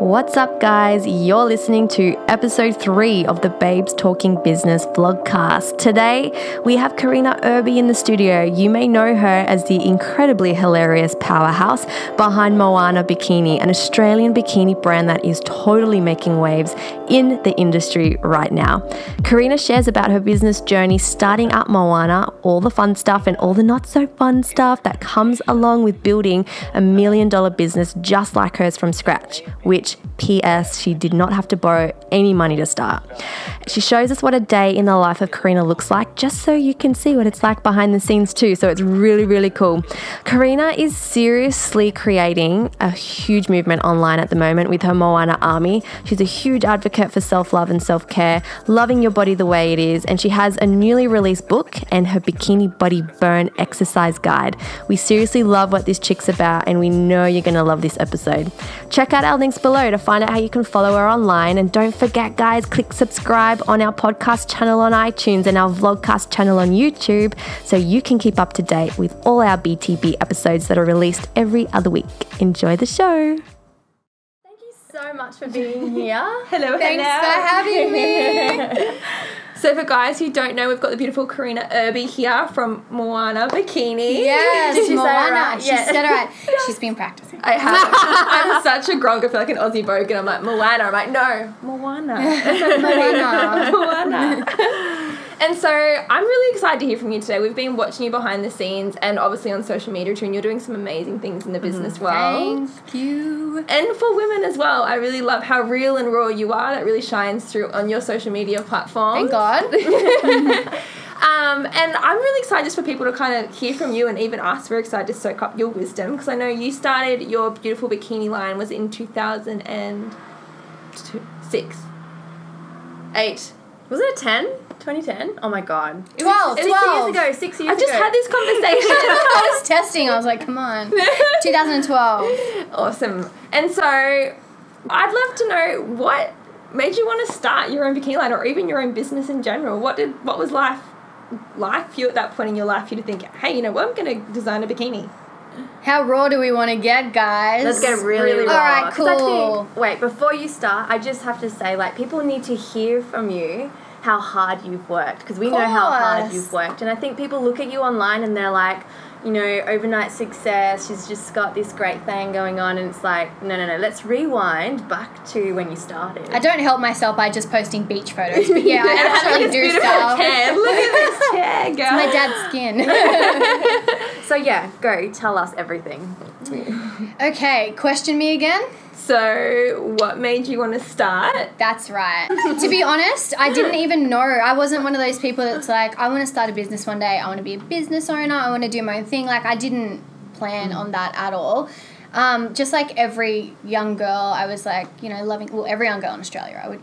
What's up, guys? You're listening to episode 3 of the Babes Talking Business Vlogcast. Today, we have Karina Irby in the studio. You may know her as the incredibly hilarious powerhouse behind Moana Bikini, an Australian bikini brand that is totally making waves in the industry right now. Karina shares about her business journey starting up Moana, all the fun stuff and all the not so fun stuff that comes along with building $1 million business just like hers from scratch, which P.S. she did not have to borrow any money to start. She shows us what a day in the life of Karina looks like, just so you can see what it's like behind the scenes too. So it's really, really cool. Karina is seriously creating a huge movement online at the moment with her Moana Army. She's a huge advocate for self-love and self-care, loving your body the way it is, and she has a newly released book and her Bikini Body Burn exercise guide. We seriously love what this chick's about, and we know you're going to love this episode. Check out our links below to find out how you can follow her online, and don't forget, guys, click subscribe on our podcast channel on iTunes and our Vlogcast channel on YouTube so you can keep up to date with all our BTB episodes that are released every other week. Enjoy the show. Thank you so much for being here. Hello. Thanks for having me. So for guys who don't know, we've got the beautiful Karina Irby here from Moana Bikini. Yes, Did you Moana. say it right? She said it right. She's been practicing. I have. I'm such a gronk. I feel like an Aussie bogan. I'm like, Moana. I'm like, no, Moana. Moana. And so I'm really excited to hear from you today. We've been watching you behind the scenes and obviously on social media too, and you're doing some amazing things in the business world. Thank you. And for women as well. I really love how real and raw you are. That really shines through on your social media platform. Thank God. And I'm really excited just for people to kind of hear from you, and even us, we're excited to soak up your wisdom, because I know you started your beautiful bikini line was in 2006. 8. Was it a 10? 2010? Oh my God. 12. 6 years ago. 6 years ago. I just had this conversation. I was testing. I was like, come on. 2012. Awesome. And so I'd love to know what made you want to start your own bikini line, or even your own business in general. What was life like for you at that point in your life, for you to think, hey, you know what, I'm going to design a bikini? How raw do we want to get, guys? Let's get really raw. All right, cool. Wait, before you start, I just have to say, like, people need to hear from you how hard you've worked, because we know how hard you've worked, and I think people look at you online and they're like, you know, overnight success, she's just got this great thing going on, and it's like, no, let's rewind back to when you started. I don't help myself by just posting beach photos, but yeah, I actually do stuff. Look at this chair, girl. It's my dad's skin. So yeah, go, tell us everything. Okay, question me again. So, what made you want to start? That's right. To be honest, I didn't even know. I wasn't one of those people that's like, I want to start a business one day. I want to be a business owner. I want to do my own thing. Like, I didn't plan on that at all. Just like every young girl, I was like, you know, every young girl in Australia, I would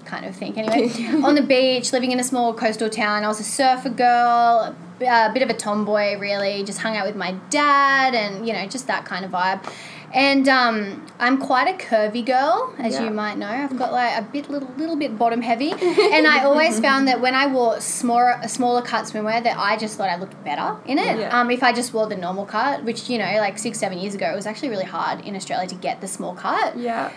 kind of think anyway. On the beach, living in a small coastal town. I was a surfer girl, a bit of a tomboy, really. Just hung out with my dad and, you know, just that kind of vibe. And I'm quite a curvy girl, as you might know. I've got like a little bit bottom heavy, and I always found that when I wore smaller cut swimwear, that I just thought I looked better in it. Yeah. If I just wore the normal cut, which, you know, like 6-7 years ago, it was actually really hard in Australia to get the small cut. Yeah,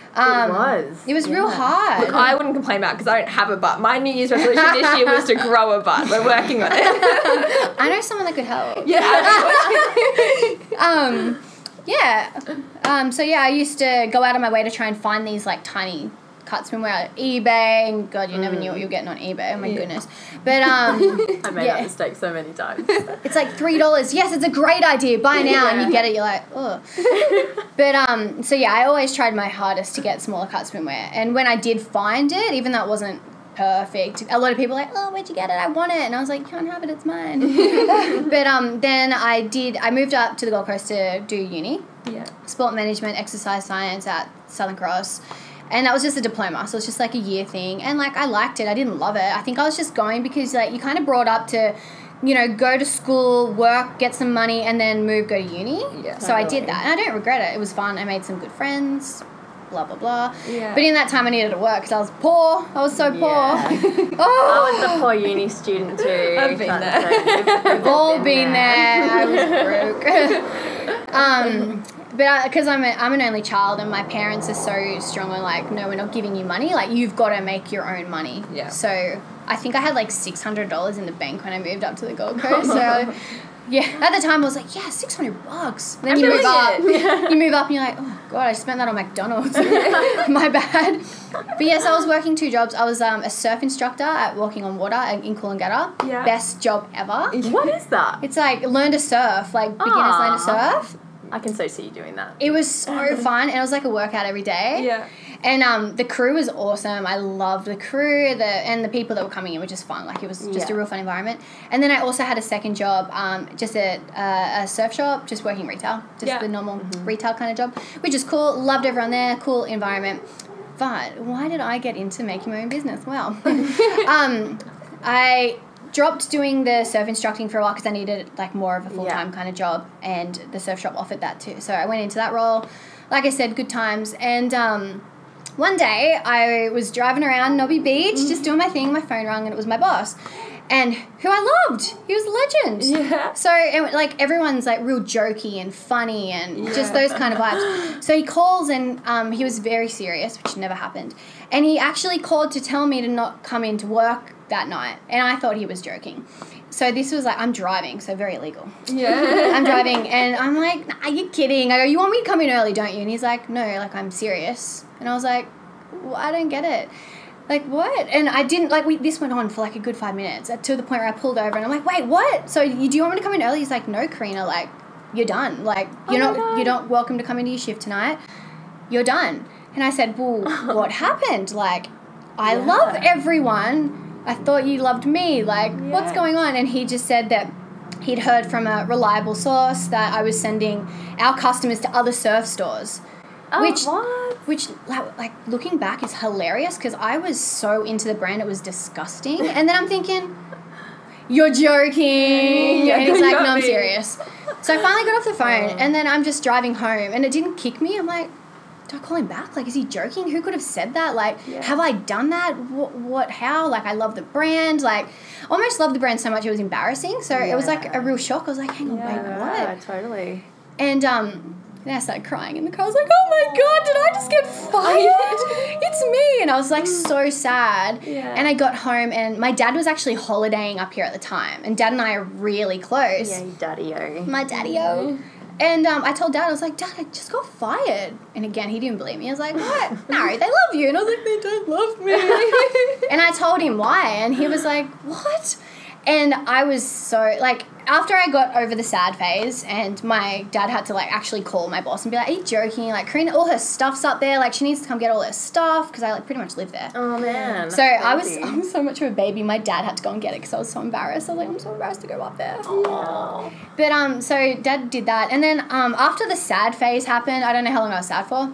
It was real hard. Look, I wouldn't complain about it because I don't have a butt. My New Year's resolution this year was to grow a butt. We're working on it. I know someone that could help. Yeah. So I used to go out of my way to try and find these like tiny cut swimwear on eBay, and God, you never knew what you were getting on eBay. Oh my goodness. But I made that mistake so many times. It's like $3. Yes, it's a great idea. Buy now, and you get it. You're like, oh. But I always tried my hardest to get smaller cut swimwear, and when I did find it, even though it wasn't perfect, a lot of people were like, oh, where'd you get it? I want it. And I was like, you can't have it, it's mine. But then I moved up to the Gold Coast to do uni. Yeah. Sport management, exercise science at Southern Cross. And that was just a diploma, so it's just like a year thing. And like, I liked it. I didn't love it. I think I was just going because like you kind of brought up to, you know, go to school, work, get some money, and then go to uni. Yeah, so I did that, and I don't regret it. It was fun. I made some good friends. Blah, blah, blah. Yeah. But in that time, I needed to work because I was poor. I was so poor. I was a poor uni student too. I've been there. We've all been there. I was broke. But because I'm an only child and my parents are so strong on like, no, we're not giving you money. Like, you've got to make your own money. Yeah. So I think I had like $600 in the bank when I moved up to the Gold Coast. So yeah, at the time I was like, yeah, $600. And then you move up. You move up and you're like, oh God, I spent that on McDonald's. My bad. But yes, I was working 2 jobs. I was a surf instructor at Walking on Water in Coolangatta. Yeah. Best job ever. What is that? It's like learn to surf, like beginners learn to surf. I can so see you doing that. It was so fun, and it was like a workout every day. Yeah. And the crew was awesome. I loved the crew, and the people that were coming in were just fun. Like, it was just a real fun environment. And then I also had a second job, just at a surf shop, just working retail, just the normal retail kind of job, which is cool. Loved everyone there, cool environment. But why did I get into making my own business? Well, I dropped doing the surf instructing for a while because I needed like more of a full-time kind of job, and the surf shop offered that too. So I went into that role. Like I said, good times. And one day I was driving around Nobby Beach just doing my thing. My phone rang and it was my boss, and who I loved. He was a legend. Yeah. So and, like, everyone's like real jokey and funny and just those kind of vibes. So he calls and he was very serious, which never happened. And he actually called to tell me to not come into work that night, and I thought he was joking. So this was like, I'm driving, so very illegal. Yeah. I'm driving, and I'm like, nah, you're kidding. I go, you want me to come in early, don't you? And he's like, no, like, I'm serious. And I was like, well, I don't get it. Like, what? And I didn't, like, this went on for like a good 5 minutes, to the point where I pulled over, and I'm like, wait, what? So do you want me to come in early? He's like, no, Karina, like, you're done. Like, you're not welcome to come into your shift tonight. You're done. And I said, well, what happened? Like, I love everyone. I thought you loved me. Like, what's going on? And he just said that he'd heard from a reliable source that I was sending our customers to other surf stores. Oh, Which, like, looking back is hilarious because I was so into the brand, it was disgusting. And then I'm thinking, you're joking. And he's like, no, I'm serious. So I finally got off the phone, and then I'm just driving home, and it didn't kick me. I'm like, do I call him back? Like, is he joking? Who could have said that? Like, have I done that? What, how? Like, I love the brand. Like, almost loved the brand so much it was embarrassing. So it was like a real shock. I was like, hang on, wait, what? Yeah, totally. And then I started crying in the car. I was like, oh my God, did I just get fired? It's me. And I was like so sad. Yeah. And I got home, and my dad was actually holidaying up here at the time. And Dad and I are really close. Yeah, daddy-o. My daddy-o. And I told Dad, I was like, Dad, I just got fired. And again, he didn't believe me. I was like, what? No, they love you. And I was like, they don't love me. And I told him why. And he was like, what? And I was so, like, after I got over the sad phase, and my dad had to, like, actually call my boss and be like, are you joking? Like, Karina, all her stuff's up there. Like, she needs to come get all her stuff, because I, like, pretty much live there. Oh, man. So I was so much of a baby. My dad had to go and get it because I was so embarrassed. I was like, I'm so embarrassed to go up there. Aww. But, so Dad did that. And then after the sad phase happened, I don't know how long I was sad for.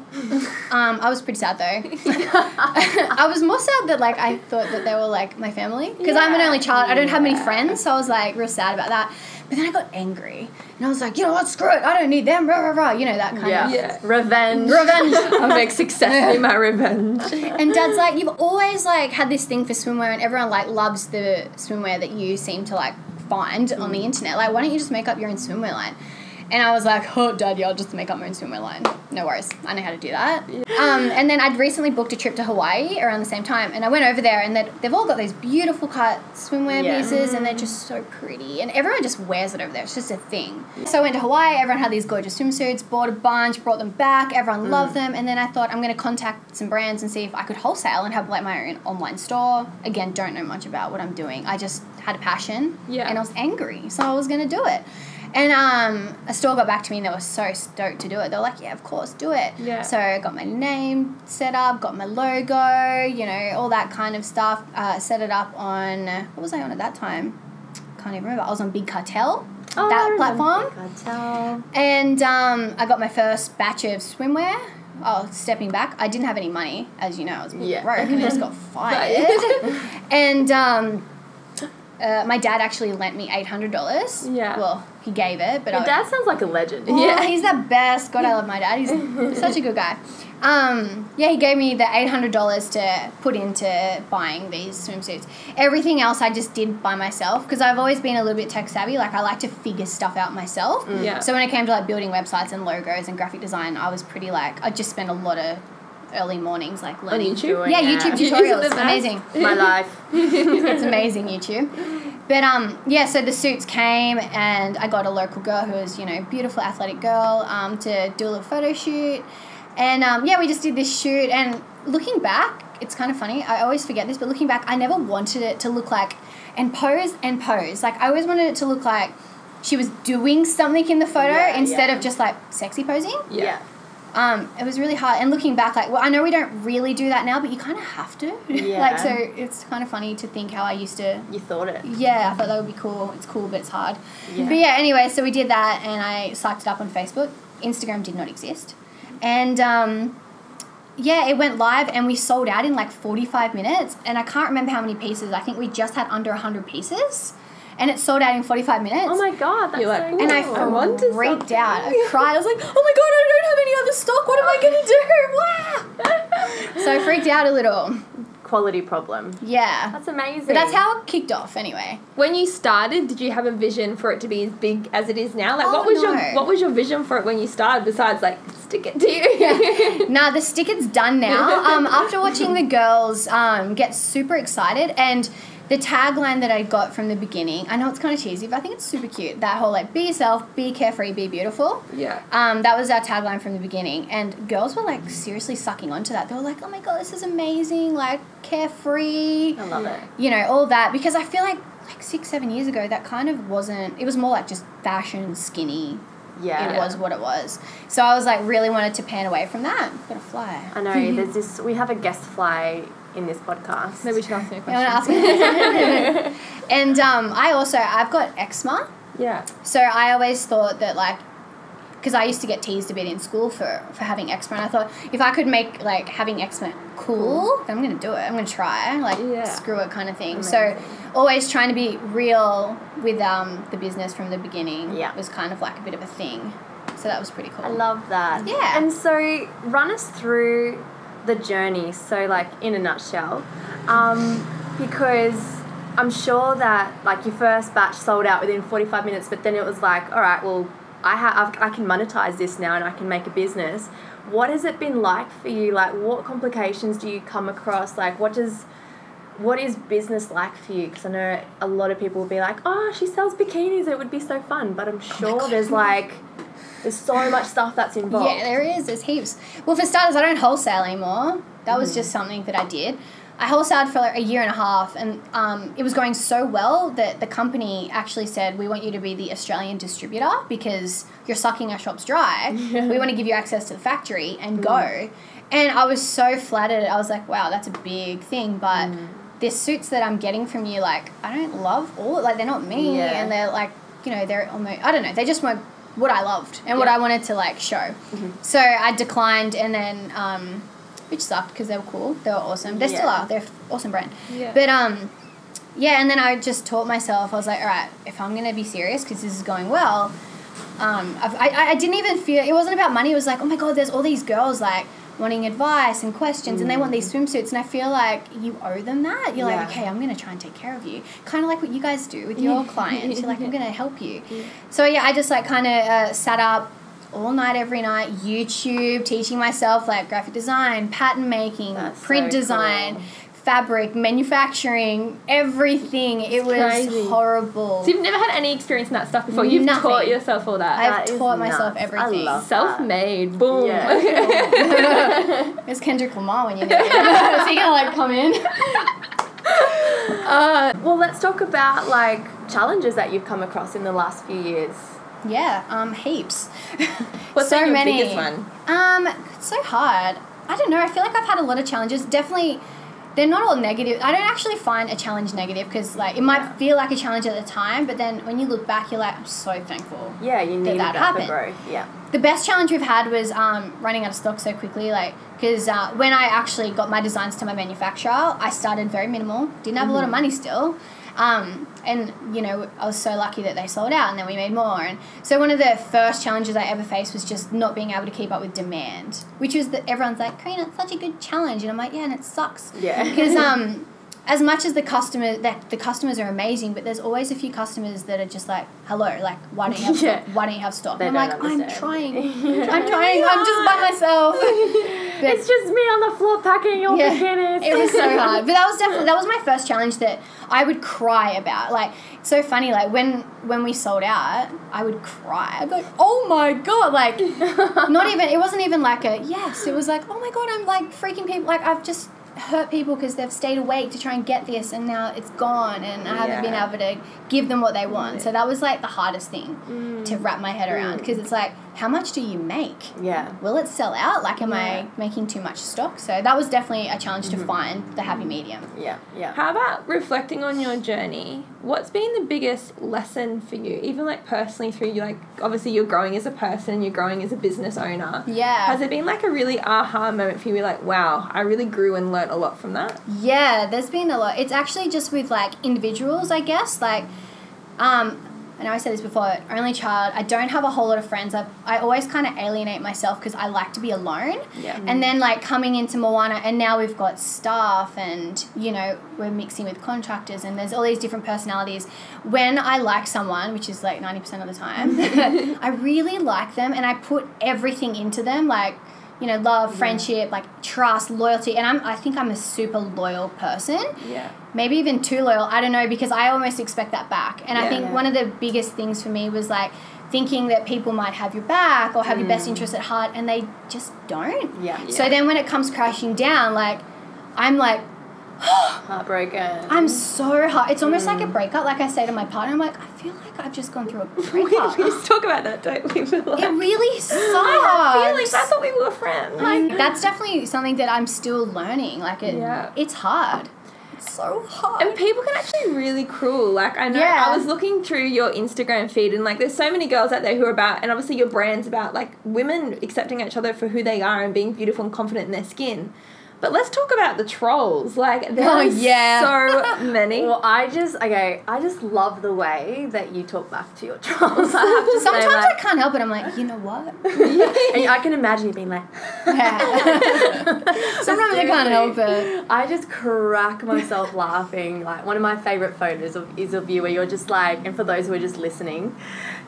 I was pretty sad, though. I was more sad that, like, I thought that they were, like, my family. Because I'm an only child. I don't have many friends, so I was, like, real sad about that. But then I got angry, and I was like, you know what, screw it, I don't need them, rah, rah, rah, you know, that kind of. Yeah, revenge. I'm like, success in my revenge. And Dad's like, you've always, like, had this thing for swimwear, and everyone, like, loves the swimwear that you seem to, like, find on the internet. Like, why don't you just make up your own swimwear line? And I was like, oh, Dad, yeah, I'll just make up my own swimwear line. No worries. I know how to do that. Yeah. And then I'd recently booked a trip to Hawaii around the same time. And I went over there, and they've all got these beautiful cut swimwear pieces, and they're just so pretty. And everyone just wears it over there. It's just a thing. So I went to Hawaii. Everyone had these gorgeous swimsuits, bought a bunch, brought them back. Everyone loved them. And then I thought, I'm going to contact some brands and see if I could wholesale and have, like, my own online store. Again, don't know much about what I'm doing. I just had a passion, and I was angry. So I was going to do it. And a store got back to me, and they were so stoked to do it. They were like, yeah, of course, do it. Yeah. So I got my name set up, got my logo, you know, all that kind of stuff. Set it up on, what was I on at that time? Can't even remember. I was on Big Cartel, that platform. Big Cartel. And I got my first batch of swimwear. Oh, stepping back, I didn't have any money, as you know. I was broke, and I just got fired. And my dad actually lent me $800. Yeah. Well, he gave it. But Your dad sounds like a legend. yeah, he's the best. God, I love my dad. He's such a good guy. Yeah, he gave me the $800 to put into buying these swimsuits. Everything else I just did by myself because I've always been a little bit tech savvy. Like, I like to figure stuff out myself. Yeah. So when it came to, like, building websites and logos and graphic design, I was pretty, like, I just spent a lot of early mornings, like, learning. On YouTube? Yeah, YouTube tutorials. It's amazing. My life. It's amazing, YouTube. But, yeah, so the suits came and I got a local girl who was, you know, beautiful athletic girl to do a little photo shoot. And, yeah, we just did this shoot. And looking back, it's kind of funny. I always forget this, but looking back, I never wanted it to look like and pose. Like, I always wanted it to look like she was doing something in the photo instead of just, like, sexy posing. Yeah. It was really hard. And looking back, like, well, I know we don't really do that now, but you kind of have to. Yeah. Like, so it's kind of funny to think how I used to. You thought it. Yeah, I thought that would be cool. It's cool, but it's hard. Yeah. But yeah, anyway, so we did that and I psyched it up on Facebook. Instagram did not exist. And, yeah, it went live and we sold out in like 45 minutes. And I can't remember how many pieces. I think we just had under 100 pieces. And it sold out in 45 minutes. Oh my God, that's You're like, so cool. And I freaked out. I cried. I was like, oh my God, I don't have any other stock. What am I going to do? Wow. So I freaked out a little. Quality problem. Yeah. That's amazing. But that's how it kicked off anyway. When you started, did you have a vision for it to be as big as it is now? Like, Oh, what was your vision for it when you started? Besides, like, stick it to you. Nah, the sticker's done now. After watching the girls get super excited and the tagline that I got from the beginning, I know it's kind of cheesy, but I think it's super cute. That whole, like, be yourself, be carefree, be beautiful. Yeah. That was our tagline from the beginning. And girls were, like, seriously sucking onto that. They were like, oh, my God, this is amazing. Like, carefree. I love it. You know, all that. Because I feel like 6-7 years ago, that kind of wasn't... It was more like just fashion, skinny. Yeah. It was what it was. So I was, like, really wanted to pan away from that. Got to fly. I know. There's this... We have a guest fly in this podcast. Maybe we should ask me a You question. want to ask me? And I've got eczema. Yeah. So I always thought that, like, because I used to get teased a bit in school for having eczema, and I thought if I could make, like, having eczema cool, then I'm going to do it. I'm going to try. Like, screw it kind of thing. Amazing. So always trying to be real with the business from the beginning was kind of like a bit of a thing. So that was pretty cool. I love that. Yeah. And so run us through the journey, so, like, in a nutshell, because I'm sure that, like, your first batch sold out within 45 minutes, but then it was like, all right, well, I can monetize this now and I can make a business. What has it been like for you? Like, what complications do you come across? Like, what is business like for you? Because I know a lot of people will be like, oh, she sells bikinis, it would be so fun, but I'm sure there's so much stuff that's involved. Yeah, there is. There's heaps. Well, for starters, I don't wholesale anymore. That was just something that I did. I wholesaled for like a year and a half, and it was going so well that the company actually said, we want you to be the Australian distributor because you're sucking our shops dry. We want to give you access to the factory and go. And I was so flattered. I was like, wow, that's a big thing, but the suits that I'm getting from you, like, I don't love all, like, they're not me, and they're like, you know, they're almost, I don't know, they just weren't what I loved and what I wanted to, like, show. So I declined, and then which sucked because they were cool, they were awesome, they still are, they're an awesome brand, but and then I just taught myself, I was like, all right, if I'm gonna be serious because this is going well, I didn't even feel, it wasn't about money, it was like, oh my God, there's all these girls, like, wanting advice and questions, and they want these swimsuits, and I feel like you owe them that. You're like, okay, I'm going to try and take care of you. Kind of like what you guys do with your clients. You're like, I'm going to help you. So, yeah, I just, like, kind of sat up all night, every night, YouTube, teaching myself, like, graphic design, pattern making, print design, fabric, manufacturing, everything. It was crazy. Horrible. So you've never had any experience in that stuff before? You've Nothing. taught yourself all that? I've taught myself everything. I love Self-made. Boom. Yeah. It's Kendrick Lamar when you need it. Is he gonna, like, come in? Well, let's talk about, like, challenges that you've come across in the last few years. Yeah, heaps. What's so your many. biggest one? It's so hard. I don't know. I feel like I've had a lot of challenges. Definitely, they're not all negative. I don't actually find a challenge negative because, like, it might feel like a challenge at the time, but then when you look back, you're like, I'm so thankful. Yeah, you needed that happened. for growth. Yeah. The best challenge we've had was running out of stock so quickly, like, because when I actually got my designs to my manufacturer, I started very minimal, didn't have a lot of money still. And, you know, I was so lucky that they sold out and then we made more. And so one of the first challenges I ever faced was just not being able to keep up with demand, which was that everyone's like, Karina, it's such a good challenge. And I'm like, yeah, and it sucks. Yeah. Because as much as the customers are amazing, but there's always a few customers that are just like, hello, like, why don't you have stock? Why don't you have stock? They I'm don't like, understand. I'm trying, I'm just by myself. But It's just me on the floor packing your bikinis. it was so hard. But that was my first challenge that I would cry about. Like, it's so funny, like, when we sold out, I would cry. I'd be like, oh my God, like, it wasn't even like a yes. It was like, oh my God, I'm like freaking people, like, I've just hurt people because they've stayed awake to try and get this and now it's gone and I haven't been able to give them what they want. So that was like the hardest thing to wrap my head around, because it's like, how much do you make? Yeah. Will it sell out? Like, am I making too much stock? So that was definitely a challenge to find the happy medium. Yeah, yeah. How about reflecting on your journey? What's been the biggest lesson for you, even like personally through you, like obviously you're growing as a person, you're growing as a business owner. Yeah. Has it been like a really aha moment for you, like, wow, I really grew and learnt a lot from that? Yeah, there's been a lot. It's actually just with like individuals, I guess. Like, I know I said this before, only child. I don't have a whole lot of friends. I always kind of alienate myself because I like to be alone. Yeah. And then like coming into Moana, and now we've got staff and, you know, we're mixing with contractors and there's all these different personalities. When I like someone, which is like 90% of the time, I really like them and I put everything into them, like, you know, love, friendship, like trust, loyalty. And I think I'm a super loyal person. Yeah. Maybe even too loyal. I don't know, because I almost expect that back. And I think one of the biggest things for me was like thinking that people might have your back or have your best interest at heart, and they just don't. Yeah. So then when it comes crashing down, like, I'm like, Heartbroken. I'm so hard. It's almost like a breakup. Like I say to my partner, I'm like, I feel like I've just gone through a breakup. We just talk about that, don't we? Like, It really sucks. feelings. I thought we were friends. Like, that's definitely something that I'm still learning. Like, it's hard. It's so hard. And people can actually be really cruel. Like, I know I was looking through your Instagram feed and, like, there's so many girls out there who are about, and obviously your brand's about, like, women accepting each other for who they are and being beautiful and confident in their skin. But let's talk about the trolls. Like, there are so many. Well, I just love the way that you talk back to your trolls. I have to Sometimes say, like, I can't help it. I'm like, you know what? and I can imagine you being like, Sometimes I can't help it. I just crack myself laughing. Like, one of my favourite photos is of you where you're just like, and for those who are just listening,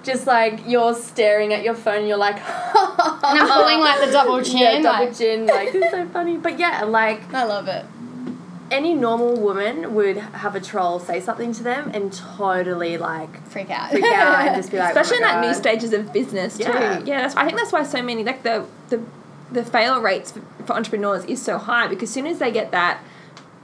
just like you're staring at your phone and you're like, And I'm pulling like the double chin. double chin, like, it's so funny. But yeah, like, I love it. any normal woman would have a troll say something to them and totally like Freak out. and just be like, especially in oh my that new God. stages of business too. Yeah. I think that's why so many, like, the fail rates for entrepreneurs is so high, because as soon as they get that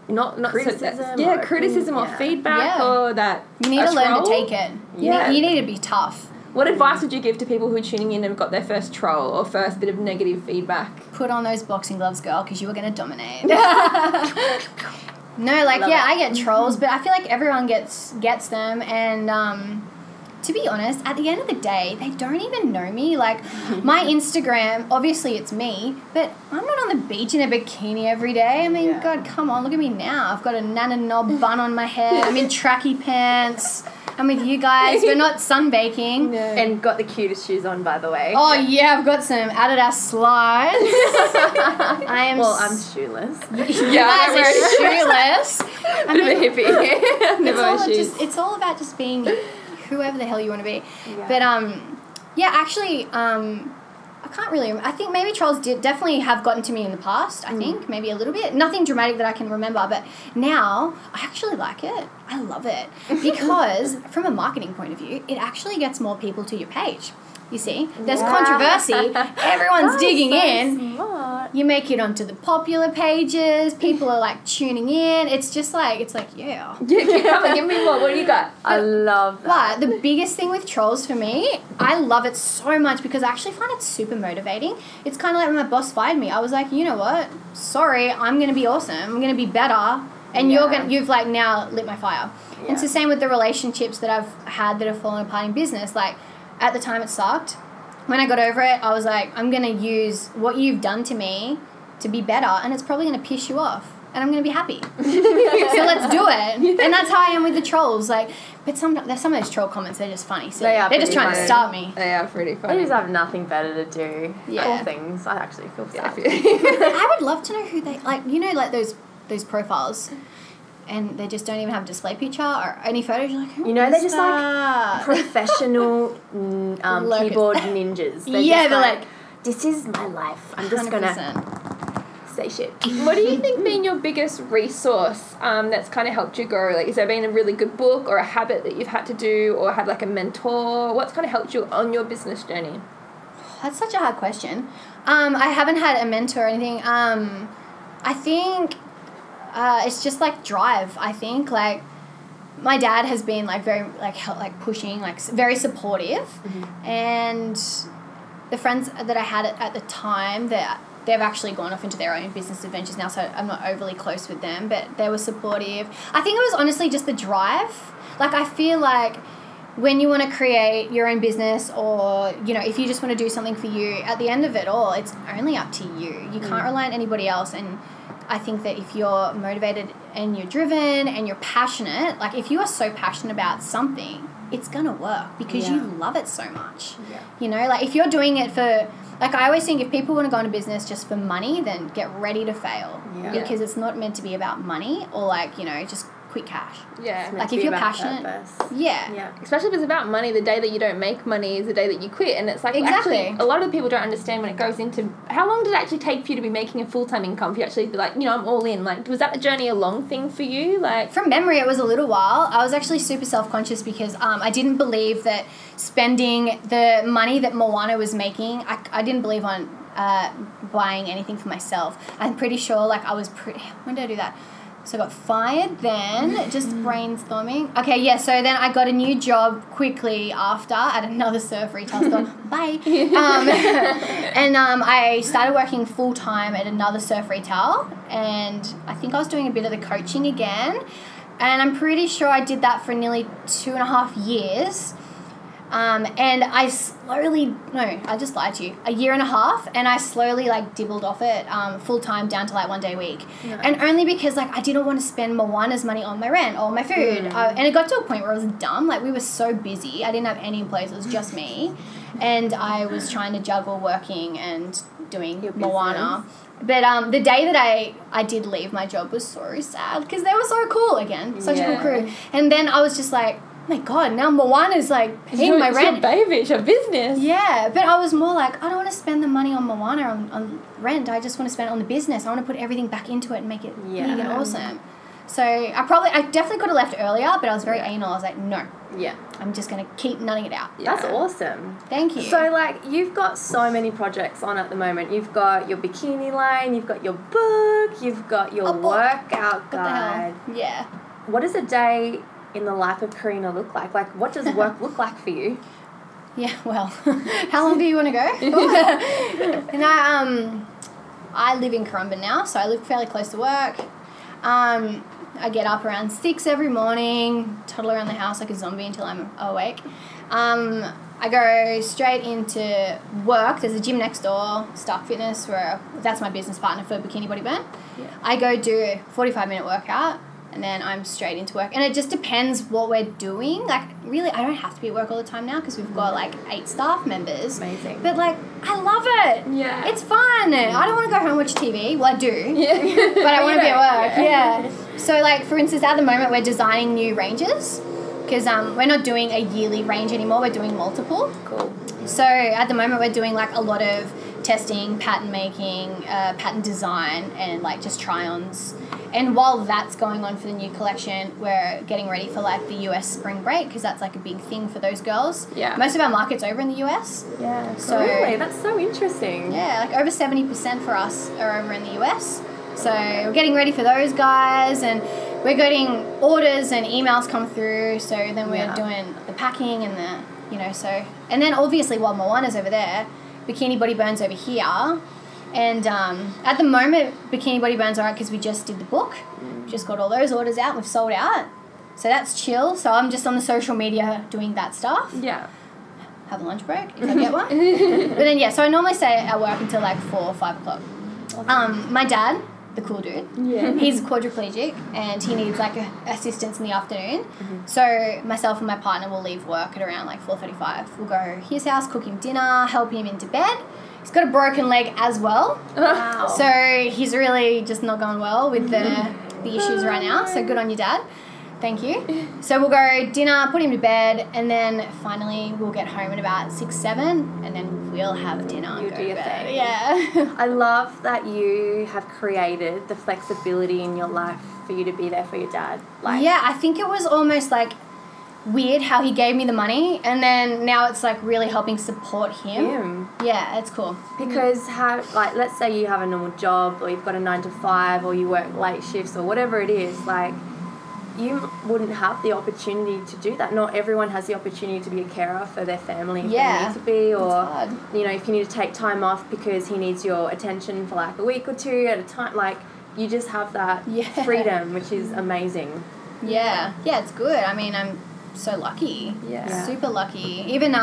not criticism, criticism or feedback or that You need to learn troll, to take it. You need to be tough. What advice would you give to people who are tuning in and have got their first troll or first bit of negative feedback? Put on those boxing gloves, girl, because you were going to dominate. No, like, I get trolls, but I feel like everyone gets them, and to be honest, at the end of the day, they don't even know me. Like, my Instagram, obviously it's me, but I'm not on the beach in a bikini every day. I mean, God, come on, look at me now. I've got a Nana Knob bun on my head. I'm in tracky pants. I'm with you guys. We're not sunbaking. No. And got the cutest shoes on, by the way. Oh, yeah, I've got some Adidas slides. I'm shoeless. You guys are shoeless. I Bit of a hippie. Never wear shoes. It's all about just being whoever the hell you want to be. Yeah. But actually, I can't really. I think maybe trolls definitely have gotten to me in the past. I think maybe a little bit. Nothing dramatic that I can remember, but now I actually like it. I love it because from a marketing point of view, it actually gets more people to your page. You see, there's controversy. Everyone's digging in. Smart. You make it onto the popular pages. People are like tuning in. It's just like, yeah. Come on, give me more. What do you got? I love that. But the biggest thing with trolls for me, I love it so much because I actually find it super motivating. It's kind of like when my boss fired me. I was like, you know what? Sorry, I'm going to be awesome. I'm going to be better. And you've like now lit my fire. Yeah. And it's the same with the relationships that I've had that have fallen apart in business. Like, at the time it sucked. When I got over it, I was like, I'm going to use what you've done to me to be better, and it's probably going to piss you off. and I'm going to be happy. So let's do it. And that's how I am with the trolls. Like, but some of those troll comments, they're just funny. So they're just trying to start me. They are pretty funny. They just have nothing better to do. Yeah. All things. I actually feel sad. I would love to know who they, like, you know, like those profiles, and they just don't even have a display picture or any photos. You're like, who You know, they're is just that? like professional keyboard ninjas. They're like, this is my life. I'm just going to 100%. say shit. What do you think been your biggest resource that's kind of helped you grow? Like, has there been a really good book or a habit that you've had to do, or had like a mentor? What's kind of helped you on your business journey? That's such a hard question. I haven't had a mentor or anything. I think it's just like drive. I think like my dad has been like very like pushing, like very supportive, and the friends that I had at the time, that they've actually gone off into their own business adventures now, so I'm not overly close with them, but they were supportive. I think it was honestly just the drive. Like, I feel like when you want to create your own business, or, you know, if you just want to do something for you, at the end of it all, it's only up to you. You can't rely on anybody else. And I think that if you're motivated and you're driven and you're passionate, like if you are so passionate about something, it's going to work because you love it so much. Yeah. You know, like if you're doing it for, like I always think if people want to go into business just for money, then get ready to fail. Yeah. Because it's not meant to be about money or like, you know, just quick cash. Yeah. Like if you're passionate, Yeah. Especially if it's about money, the day that you don't make money is the day that you quit. And it's like, Exactly. actually, a lot of people don't understand when it goes into, how long did it actually take for you to be making a full-time income for you actually be like, you know, I'm all in? Like, was that a journey a long thing for you? Like, from memory, it was a little while. I was actually super self-conscious because I didn't believe that spending the money that Moana was making, I didn't believe on buying anything for myself. I'm pretty sure, like, when did I do that? So I got fired then, just brainstorming. Okay, yeah, so then I got a new job quickly after at another surf retail store. Bye. And I started working full-time at another surf retail, and I think I was doing a bit of the coaching again, and I'm pretty sure I did that for nearly 2.5 years. And I just lied to you, 1.5 years, and I slowly like dibbled off it full time down to like 1 day a week. Nice. And only because like I didn't want to spend Moana's money on my rent or my food. And it got to a point where I was dumb. Like we were so busy, I didn't have any employees, it was just me, and I was trying to juggle working and doing Moana. But the day that I did leave my job was so sad because they were so cool again, such a cool crew. And then I was just like, oh my God, now Moana's like paying my rent. It's your baby, it's your business. Yeah, but I was more like, I don't want to spend the money on Moana on rent. I just want to spend it on the business. I want to put everything back into it and make it big and awesome. So I definitely could have left earlier, but I was very anal. I was like, no. Yeah. I'm just going to keep nutting it out. That's awesome. Thank you. So, like, you've got so many projects on at the moment. You've got your bikini line, you've got your book, you've got your workout guide. What the hell? Yeah. What does a day in the life of Karina look like? Like, what does work look like for you? Yeah, well, how long do you want to go? And I live in Currumbin now, so I live fairly close to work. I get up around 6 every morning, toddle around the house like a zombie until I'm awake. I go straight into work. There's a gym next door, Stark Fitness, where that's my business partner for Bikini Body Burn. Yeah. I go do a 45-minute workout, and then I'm straight into work. And it just depends what we're doing. Like, really, I don't have to be at work all the time now because we've got, like, 8 staff members. Amazing. But, like, I love it. Yeah. It's fun. I don't want to go home and watch TV. Well, I do. Yeah. But I want to be at work. Yeah. So, like, for instance, at the moment, we're designing new ranges because we're not doing a yearly range anymore. We're doing multiple. Cool. So, at the moment, we're doing, like, a lot of testing, pattern making, pattern design, and, like, just try-ons. And while that's going on for the new collection, we're getting ready for, like, the US spring break because that's, like, a big thing for those girls. Yeah. Most of our market's over in the US. Yeah. So, really? That's so interesting. Yeah, like, over 70% for us are over in the US. So, we're getting ready for those guys, and we're getting orders and emails come through. So, then we're doing the packing and the, you know, so. And then, obviously, while Moana's over there, Bikini Body Burn's over here. And at the moment, Bikini Body Burn's alright because we just did the book. Just got all those orders out. We've sold out. So that's chill. So I'm just on the social media doing that stuff. Yeah. Have a lunch break if I get one. But then, yeah, so I normally stay at work until like 4 or 5 o'clock. Awesome. My dad, the cool dude. Yeah. He's quadriplegic and he needs like assistance in the afternoon. So myself and my partner will leave work at around like 4:35. We'll go to his house, cook him dinner, help him into bed. He's got a broken leg as well. Wow. So he's really just not going well with the issues right now. So good on you, Dad. Thank you. So we'll go dinner, put him to bed, and then finally we'll get home at about 6, 7, and then we'll have dinner and You go do to your bed. thing. Yeah. I love that you have created the flexibility in your life for you to be there for your dad. Like, Yeah, I think it was almost like weird how he gave me the money, and then now it's like really helping support him. Yeah, it's cool. Because let's say you have a normal job, or you've got a 9 to 5, or you work late shifts, or whatever it is, like, you wouldn't have the opportunity to do that. Not everyone has the opportunity to be a carer for their family if they need to be, or hard. you know, if you need to take time off because he needs your attention for like a week or two at a time, like, you just have that freedom, which is amazing. Yeah, it's good. I mean, I'm so lucky. Yeah. Super lucky. Even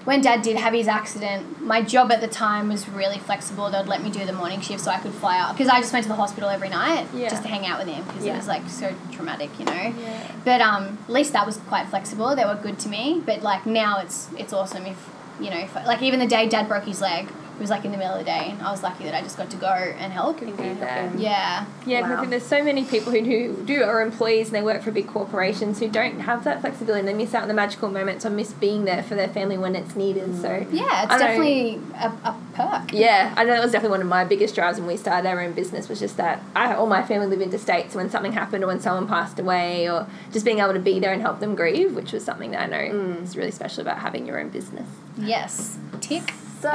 when Dad did have his accident, my job at the time was really flexible. They'd let me do the morning shift so I could fly out. Because I just went to the hospital every night just to hang out with him because it was, like, so traumatic, you know. Yeah. But at least that was quite flexible. They were good to me. But, like, now it's awesome if, you know, like, even the day Dad broke his leg, it was, like, in the middle of the day. And I was lucky that I just got to go and help. Yeah. Yeah. Yeah, 'cause I Wow. think there's so many people who are employees and they work for big corporations who don't have that flexibility and they miss out on the magical moments or miss being there for their family when it's needed. So Yeah, it's I know- definitely a perk. Yeah, I know that was definitely one of my biggest drives when we started our own business was just that all my family live interstate, so when something happened or when someone passed away or just being able to be there and help them grieve, which was something that I know is really special about having your own business. Yes. Tick. So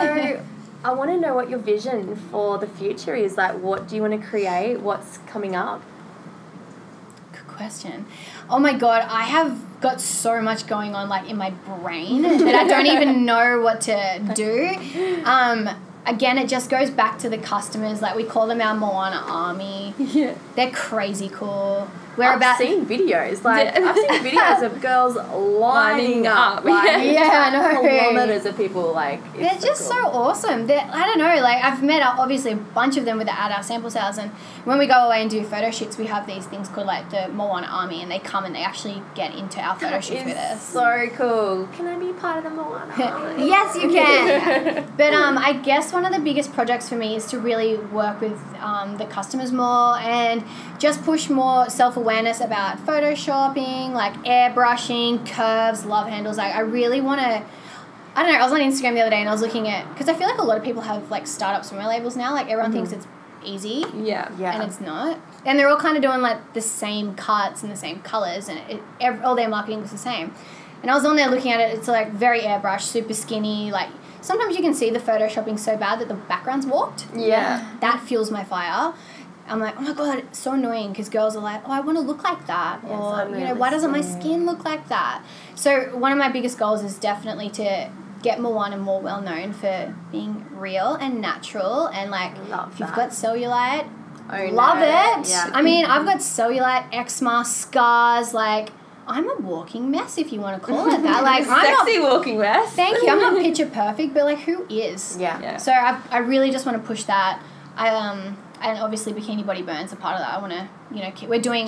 I want to know what your vision for the future is. Like, what do you want to create? What's coming up? Good question. Oh my God, I have got so much going on, like, in my brain that I don't even know what to do. Again, it just goes back to the customers. Like, we call them our Moana Army. Yeah. They're crazy cool. I've seen videos. Like, I've seen videos of girls lining up. Like, Yeah, I know. kilometers of people, like, They're just so awesome. I don't know, like, I've met obviously a bunch of them at our sample sales, and when we go away and do photo shoots, we have these things called, like, the Moana Army, and they come and they actually get into our photo shoots with us. so cool. Can I be part of the Moana Army? Yes, you can. But I guess one of the biggest projects for me is to really work with the customers more and just push more self-awareness about photoshopping, like airbrushing, curves, love handles. Like, I really want to, I don't know, I was on Instagram the other day and I was looking at, because I feel like a lot of people have, like, startup swimwear labels now. Like, everyone thinks it's easy. Yeah. And it's not. And they're all kind of doing, like, the same cuts and the same colours, and all their marketing was the same. And I was on there looking at it. It's, like, very airbrushed, super skinny. Like, sometimes you can see the photoshopping so bad that the background's warped. Yeah. That fuels my fire. I'm like, oh my God, it's so annoying because girls are like, oh, I want to look like that. Yes, or, you know, why doesn't my skin look like that? So one of my biggest goals is definitely to get Moana more well known for being real and natural. And, like, if you've got cellulite, love it. Yeah. I mean, I've got cellulite, eczema, scars, like, I'm a walking mess, if you want to call it that. Like, Sexy walking mess. Thank you. I'm not picture perfect, but, like, who is? Yeah. So I really just want to push that. And obviously Bikini Body Burns are part of that. I want to, you know,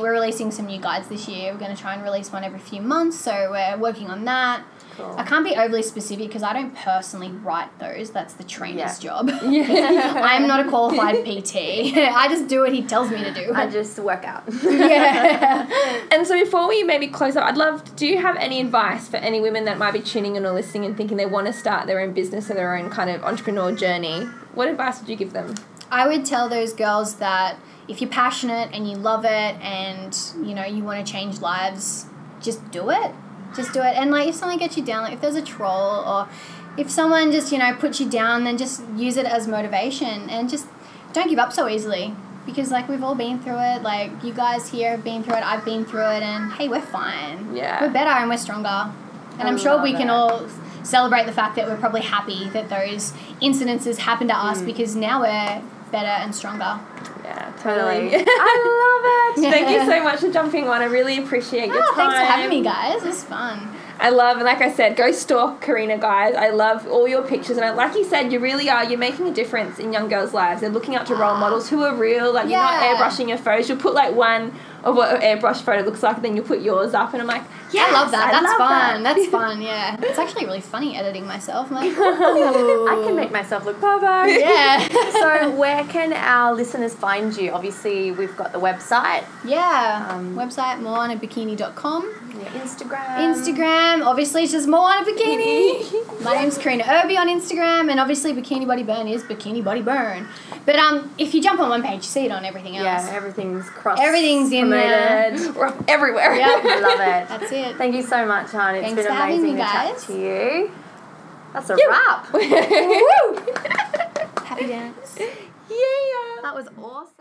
we're releasing some new guides this year. We're going to try and release one every few months, so we're working on that. Cool. I can't be overly specific because I don't personally write those. That's the trainer's job. Yeah. I'm not a qualified PT. I just do what he tells me to do. I just work out. Yeah. And so before we maybe close up, do you have any advice for any women that might be tuning in or listening and thinking they want to start their own business or their own kind of entrepreneur journey? What advice would you give them? I would tell those girls that if you're passionate and you love it and, you know, you want to change lives, just do it. Just do it. And, like, if someone gets you down, like, if there's a troll or if someone just, you know, puts you down, then just use it as motivation and just don't give up so easily because, like, we've all been through it. Like, you guys here have been through it. I've been through it. And, hey, we're fine. Yeah. We're better and we're stronger. And I'm sure we can all celebrate the fact that we're probably happy that those incidences happened to us because now we're better and stronger. Yeah, Totally. totally. I love it. Thank you so much for jumping on. I really appreciate your time. Thanks for having me, guys. It was fun. I love, and like I said, go stalk Karina, guys. I love all your pictures, and like you said, you really are. You're making a difference in young girls' lives. They're looking up to role models who are real. Like, you're not airbrushing your photos. You'll put like one of what an airbrush photo looks like, and then you put yours up, and I'm like, yeah, I love that. That's fun. That's fun. Yeah, it's actually really funny editing myself. I'm like, ooh. I can make myself look perfect. Yeah. So where can our listeners find you? Obviously, we've got the website. Yeah. Website moanabikini.com. Instagram. Instagram. Obviously, it's just Moana Bikini. My name's Karina Irby on Instagram, and obviously Bikini Body Burn is Bikini Body Burn. But if you jump on one page, you see it on everything else. Yeah, everything's cross. Everything's in there. we're up everywhere. Yep. I love it. That's it. Thank you so much, hon. It's Thanks been for having amazing me, to chat guys. to you. That's a wrap. Woo! Happy dance. Yeah. That was awesome.